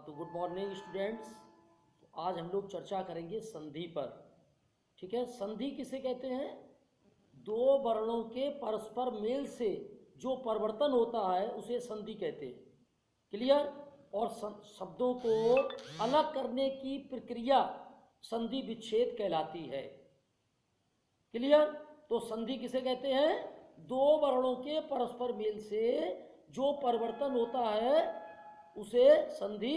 तो good morning students. तो आज हम लोग चर्चा करेंगे संधि पर। ठीक है, संधि किसे कहते हैं? दो वर्णों के परस्पर मेल से जो परिवर्तन होता है उसे संधि कहते हैं। क्लियर? और शब्दों को अलग करने की प्रक्रिया संधि विच्छेद कहलाती है। क्लियर? तो संधि किसे कहते हैं? दो वर्णों के परस्पर मेल से जो परिवर्तन होता है उसे संधि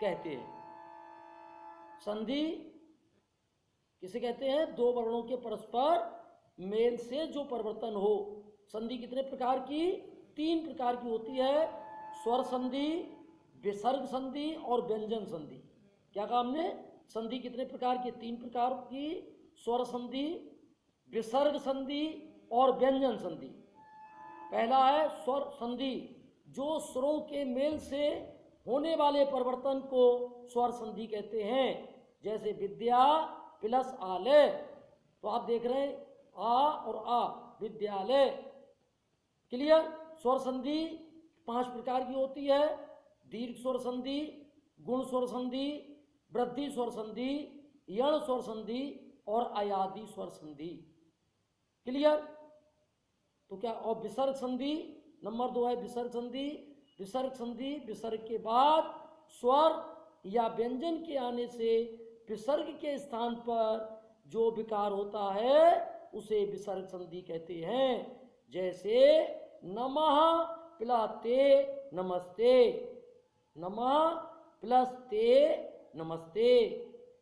कहते हैं। संधि किसे कहते हैं? दो वर्णों के परस्पर मेल से जो परिवर्तन हो। संधि कितने प्रकार की? तीन प्रकार की होती है। स्वर संधि, विसर्ग संधि और व्यंजन संधि। क्या कहा हमने? संधि कितने प्रकार की? तीन प्रकार की। स्वर संधि, विसर्ग संधि और व्यंजन संधि। पहला है स्वर संधि, जो स्वरों के मेल से होने वाले परिवर्तन को स्वर संधि कहते हैं। जैसे विद्या प्लस आलय, तो आप देख रहे हैं आ और आ, विद्यालय। क्लियर? स्वर संधि पांच प्रकार की होती है। दीर्घ स्वर संधि, गुण स्वर संधि, वृद्धि स्वर संधि, यण स्वर संधि और अयादि स्वर संधि। क्लियर? तो क्या? और विसर्ग संधि नंबर 2 है विसर्ग संधि। विसर्ग संधि, विसर्ग के बाद स्वर या व्यंजन के आने से विसर्ग के स्थान पर जो विकार होता है उसे विसर्ग संधि कहते हैं। जैसे नमः प्लस ते नमस्ते, नमः प्लस ते नमस्ते,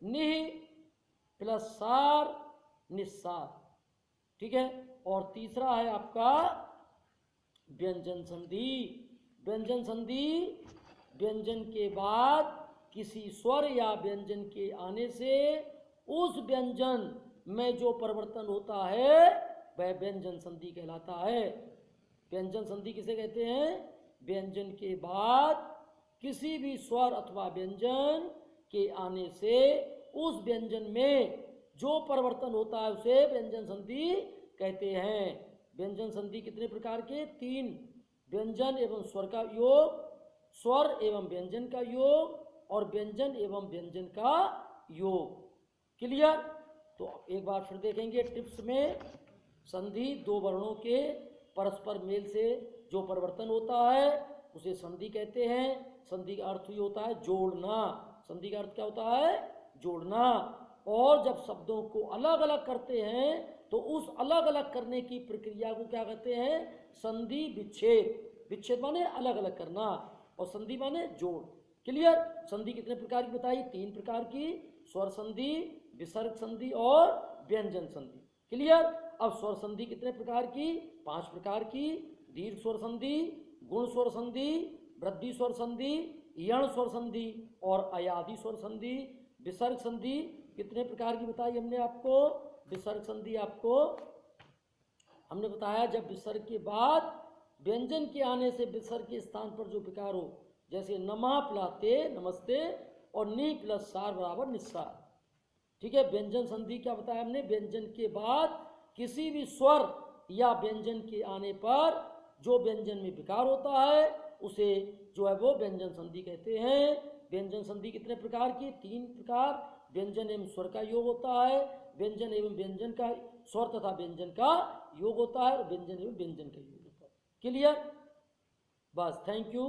निह प्लस सार निस्सार। ठीक है? और तीसरा है आपका व्यंजन संधि। व्यंजन संधि व्यंजन के बाद किसी स्वर या व्यंजन के आने से उस व्यंजन में जो परिवर्तन होता है वह व्यंजन संधि कहलाता है। व्यंजन संधि किसे कहते हैं? व्यंजन के बाद किसी भी स्वर अथवा व्यंजन के आने से उस व्यंजन में जो परिवर्तन होता है उसे व्यंजन संधि कहते हैं। व्यंजन संधि कितने प्रकार के? तीन। व्यंजन एवं स्वर का योग, स्वर एवं व्यंजन का योग और व्यंजन एवं व्यंजन का योग। क्लियर? तो एक बार फिर देखेंगे टिप्स में। संधि दो वर्णों के परस्पर मेल से जो परिवर्तन होता है उसे संधि कहते हैं। संधि का अर्थ ही होता है जोड़ना। संधि का अर्थ क्या होता है? जोड़ना। और जब शब्दों को अलग अलग करते हैं तो उस अलग अलग करने की प्रक्रिया को क्या कहते हैं? संधि विच्छेद। विच्छेद माने अलग अलग करना और संधि माने जोड़। क्लियर? संधि कितने प्रकार की बताई? तीन प्रकार की। स्वर संधि, विसर्ग संधि और व्यंजन संधि। क्लियर? अब स्वर संधि कितने प्रकार की? पांच प्रकार की। दीर्घ स्वर संधि, गुण स्वर संधि, वृद्धि स्वर संधि, यण स्वर संधि और अयादि स्वर संधि। विसर्ग संधि कितने प्रकार की बताई हमने आपको? विसर्ग संधि आपको हमने बताया जब विसर्ग के बाद व्यंजन के आने से विसर्ग के स्थान पर जो विकार हो। जैसे नमः प्लस ते नमस्ते और नि प्लस सार बराबर निस्सार। ठीक है? व्यंजन संधि क्या बताया हमने? व्यंजन के बाद किसी भी स्वर या व्यंजन के आने पर जो व्यंजन में विकार होता है उसे जो है वो व्यंजन संधि कहते हैं। व्यंजन संधि कितने प्रकार की? तीन प्रकार। व्यंजन एवं स्वर का योग होता है, व्यंजन एवं व्यंजन का स्वर तथा व्यंजन का योग होता है और व्यंजन एवं व्यंजन का योग होता है। क्लियर? बस, थैंक यू।